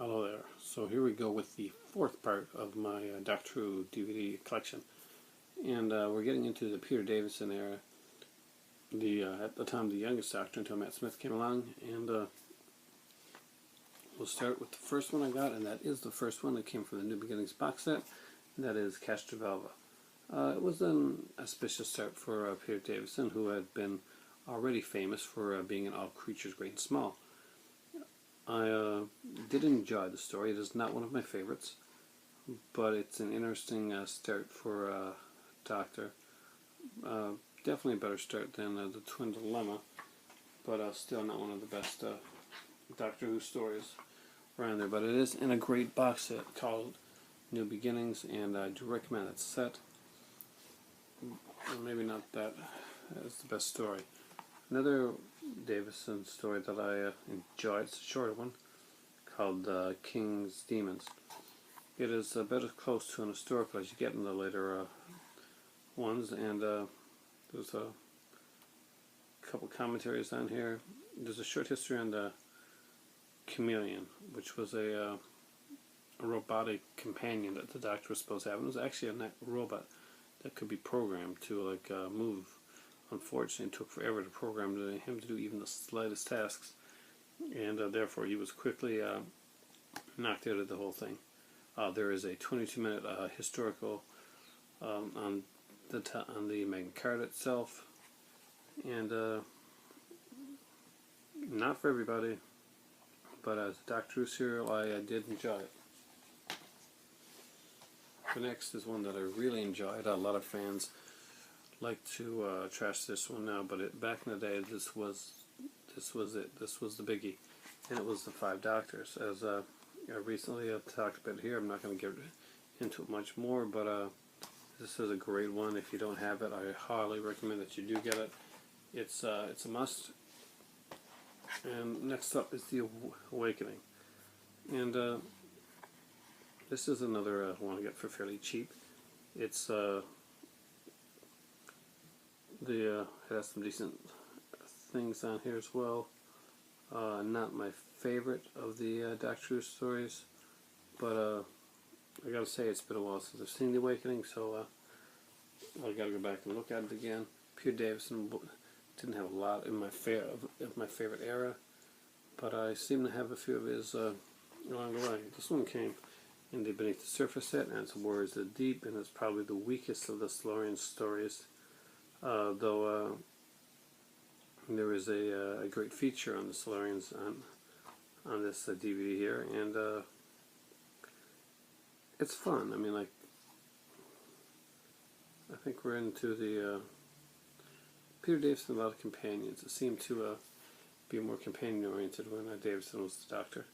Hello there. So here we go with the fourth part of my Doctor Who DVD collection, and we're getting into the Peter Davison era. At the time, the youngest Doctor until Matt Smith came along, and we'll start with the first one I got, and that is the first one that came from the New Beginnings box set, and that is Castrovalva. It was an auspicious start for Peter Davison, who had been already famous for being in All Creatures Great and Small. I did enjoy the story. It is not one of my favorites, but it's an interesting start for Doctor. Definitely a better start than the Twin Dilemma, but still not one of the best Doctor Who stories around there. But it is in a great box set called New Beginnings, and I do recommend that set. Maybe not that as the best story. Another Davison story that I enjoyed, it's a shorter one, called King's Demons. It is about as close to an historical as you get in the later ones, and there's a couple commentaries on here. There's a short history on the Chameleon, which was a robotic companion that the Doctor was supposed to have. It was actually a robot that could be programmed to move. Unfortunately, it took forever to program him to do even the slightest tasks, and therefore he was quickly knocked out of the whole thing. There is a 22-minute historical on the Magna Carta itself, and not for everybody, but as a Doctor Who serial, I did enjoy it. The next is one that I really enjoyed. A lot of fans like to trash this one now, but back in the day, this was it. This was the biggie, and it was the Five Doctors. As I recently talked about here, I'm not going to get into it much more, but this is a great one. If you don't have it, I highly recommend that you do get it. It's a must. And next up is The Awakening, and this is another one I get for fairly cheap. It's it has some decent things on here as well. Not my favorite of the Doctor Who stories, but I gotta say it's been a while since I've seen The Awakening, so I gotta go back and look at it again. Peter Davison didn't have a lot in my favorite era, but I seem to have a few of his along the way. This one came in the Beneath the Surface set, and it's Warriors of the Deep, and it's probably the weakest of the Silurian stories. Though there is a great feature on the Silurians on this DVD here, and it's fun. I mean, I think we're into the Peter Davison had a lot of companions. It seemed to be more companion-oriented when Davison was the Doctor,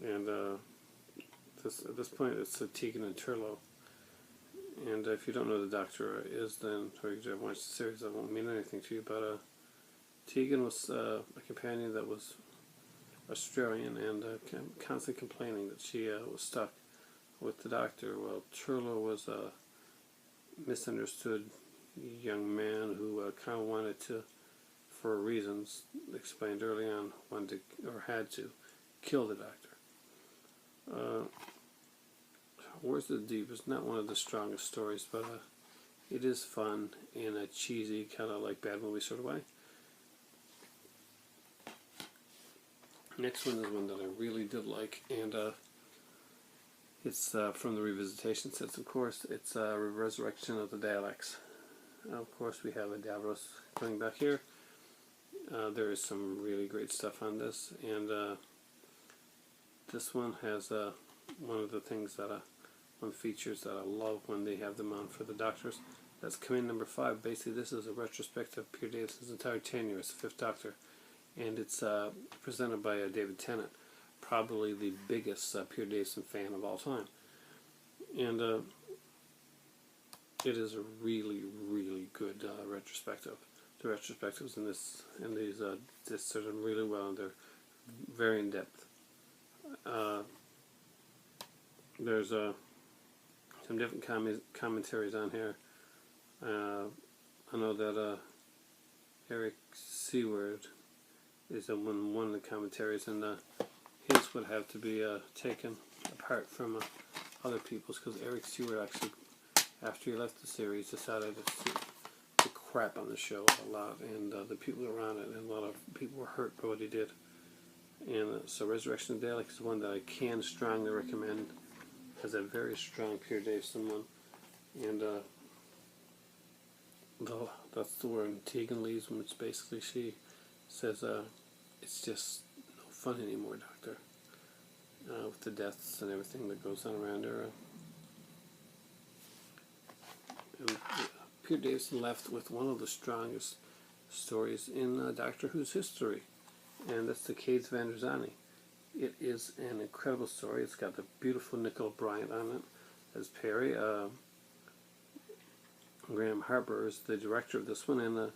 and at this point it's Tegan and Turlough. And if you don't know who the Doctor is, then or you haven't watched the series, that won't mean anything to you. But Tegan was a companion that was Australian and constantly complaining that she was stuck with the Doctor. Well, Turlough was a misunderstood young man who kind of wanted to, for reasons explained early on, had to kill the Doctor. Warriors of the Deep is not one of the strongest stories, but it is fun in a cheesy, kind of like bad movie sort of way. Next one is one that I really did like, and it's from the Revisitation sets, of course. It's Resurrection of the Daleks. Of course, we have a Davros coming back here. There is some really great stuff on this, and this one has one of the things that one of the features that I love when they have them on for the Doctors. That's Command Number 5. Basically, this is a retrospective of Peter Davison's entire tenure as the Fifth Doctor, and it's presented by David Tennant, probably the biggest Peter Davison fan of all time. And it is a really, really good retrospective. The retrospectives in these discs are done really well, and they're very in depth. There's some different commentaries on here. I know that Eric Seward is one of the commentaries, and his this would have to be taken apart from other people's, because Eric Stewart actually, after he left the series, decided to crap on the show a lot, and the people around it, and a lot of people were hurt by what he did. And so Resurrection of Dalek is one that I can strongly recommend. It has a very strong Peter Davison one, and that's the word Tegan leaves when it's basically she says, it's just no fun anymore, Doctor, with the deaths and everything that goes on around her. And Peter Davison left with one of the strongest stories in Doctor Who's history, and that's the Caves of Androzani. It is an incredible story. It's got the beautiful Nicola Bryant on it as Perry. Graham Harper is the director of this one, and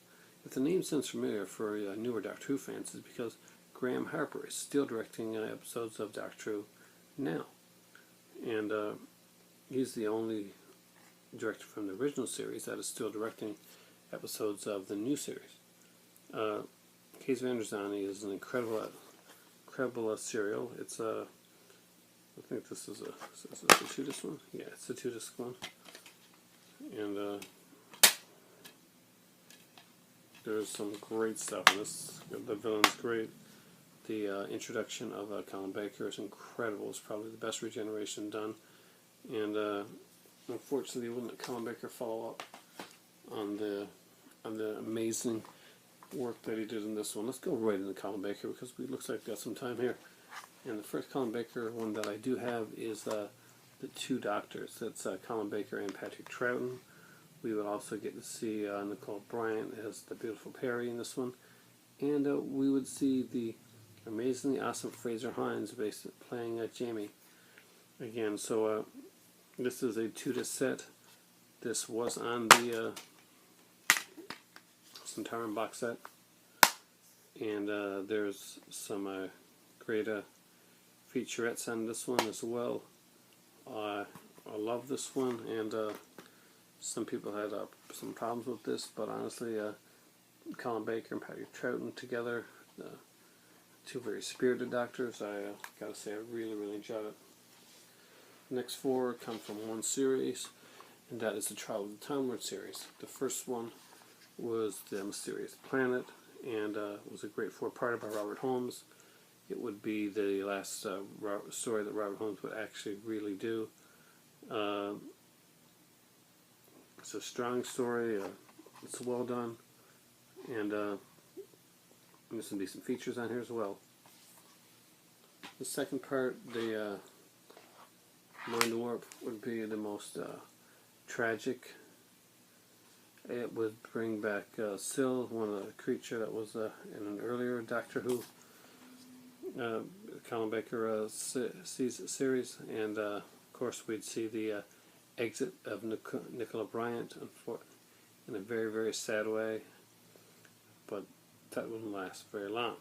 if the name sounds familiar for newer Doctor Who fans, it's because Graham Harper is still directing episodes of Doctor Who now, and he's the only director from the original series that is still directing episodes of the new series. Caves of Androzani is an incredible serial. It's I think this is a 2-disc one. Yeah, it's a 2-disc one, and there's some great stuff in this. The villain's great. The introduction of Colin Baker is incredible. It's probably the best regeneration done. And unfortunately, wouldn't let Colin Baker follow up on the amazing work that he did in this one. Let's go right into Colin Baker, because it looks like we've got some time here. And the first Colin Baker one that I do have is the two Doctors. That's Colin Baker and Patrick Troughton. We would also get to see Nicole Bryant as the beautiful Perry in this one. And we would see the amazingly awesome Fraser Hines playing Jamie again. So this is a 2-disc set. This was on the Centauran box set. And there's some great featurettes on this one as well. I love this one, and some people had some problems with this, but honestly, Colin Baker and Patrick Troughton together, two very spirited Doctors. I gotta say, I really, really enjoyed it. The next 4 come from one series, and that is the Trial of the Time Lord series. The first one was The Mysterious Planet, and was a great 4-parter by Robert Holmes. It would be the last story that Robert Holmes would actually really do. It's a strong story. It's well done, and there's some decent features on here as well. The second part, the Mind Warp, would be the most tragic. It would bring back Syl, one of the creature that was in an earlier Doctor Who Colin Baker series, and of course we'd see the exit of Nicola Bryant in a very, very sad way, but that wouldn't last very long.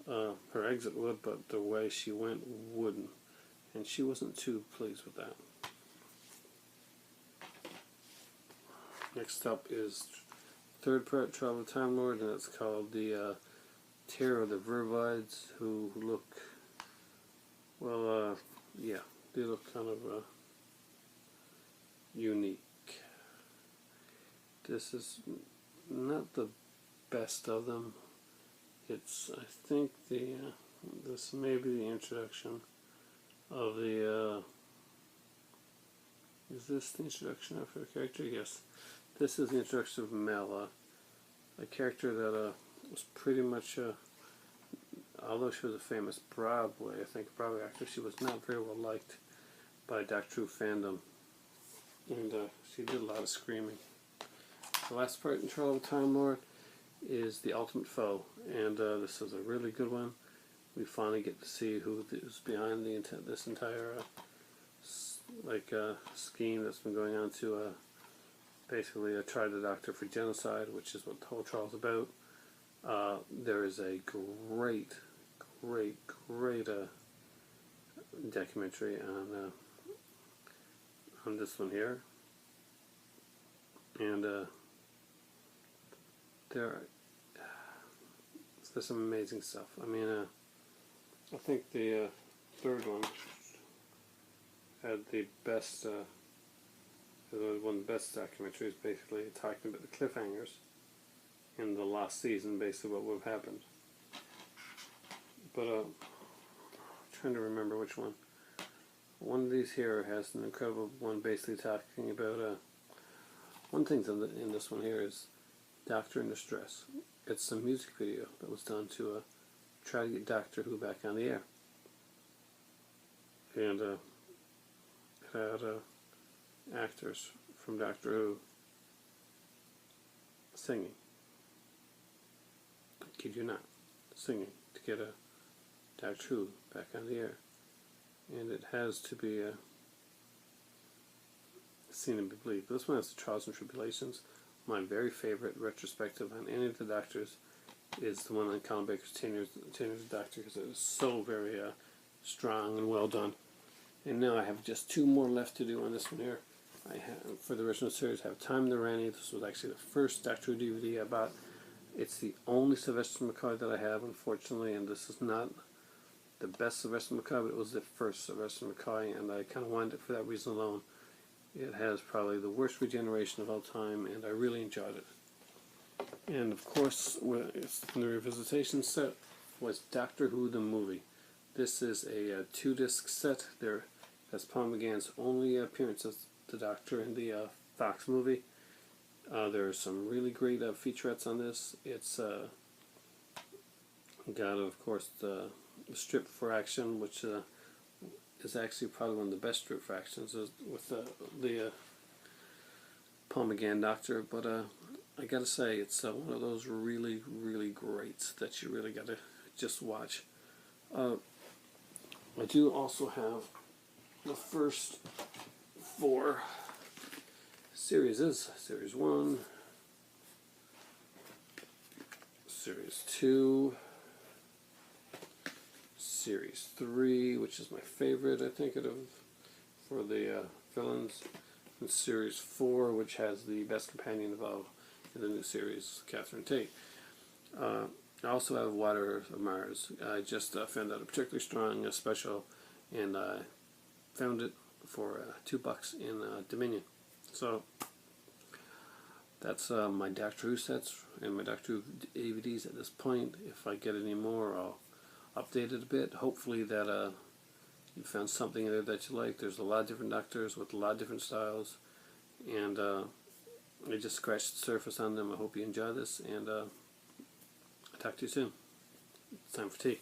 Her exit would, but the way she went wouldn't, and she wasn't too pleased with that. Next up is third part, Trial of the Time Lord, and it's called the Terror of the Vervides, who look, well, yeah, they look kind of unique. This is not the best of them. It's, I think, this may be the introduction of the, is this the introduction of her character? Yes. This is the introduction of Mel, a character that was pretty much, although she was a famous Broadway actor, she was not very well liked by Doctor Who fandom, and she did a lot of screaming. The last part in Trial of the Time Lord is The Ultimate Foe, and this is a really good one. We finally get to see who is behind this entire scheme that's been going on to basically try the Doctor for genocide, which is what the whole trial is about. There is a great documentary on this one here, and there's some amazing stuff. I mean, I think the third one had the best, one of the best documentaries, basically talking about the cliffhangers in the last season, basically what would have happened. But I'm trying to remember which one. One of these here has an incredible one, basically talking about one thing in this one here is Doctor in Distress. It's a music video that was done to try to get Doctor Who back on the air, and it had actors from Doctor Who singing. I kid you not, singing to get Doctor Who back on the air, and it has to be seen and be believed. This one has the Trials and Tribulations. My very favorite retrospective on any of the Doctors is the one on Colin Baker's 10 years of Doctor, because it was so very strong and well done. And now I have just 2 more left to do on this one here. I have, for the original series, I have Time the Rani. This was actually the first Doctor Who DVD I bought. It's the only Sylvester McCoy that I have, unfortunately, and this is not the best Sylvester McCoy, but it was the first Sylvester McCoy, and I kind of wanted it for that reason alone. It has probably the worst regeneration of all time, and I really enjoyed it. And of course, the revisitation set was Doctor Who the Movie. This is a 2-disc set. That's Paul McGann's only appearance as the Doctor in the Fox movie. There are some really great featurettes on this. It's got, of course, the strip for action, which is actually probably one of the best strip for actions with the Paul McGann Doctor. But I gotta say, it's one of those really, really greats that you really gotta just watch. I do also have the first 4 series. Series 1, Series 2, Series 3, which is my favorite, I think, for the villains, and Series 4, which has the best companion of all in the new series, Catherine Tate. I also have Water of Mars. I just found out a particularly strong special, and I found it for $2 in Dominion. So that's my Doctor Who sets and my Doctor Who DVDs at this point. If I get any more, I'll update it a bit. Hopefully that you found something in there that you like. There's a lot of different Doctors with a lot of different styles, and I just scratched the surface on them. I hope you enjoy this, and I'll talk to you soon. It's time for tea.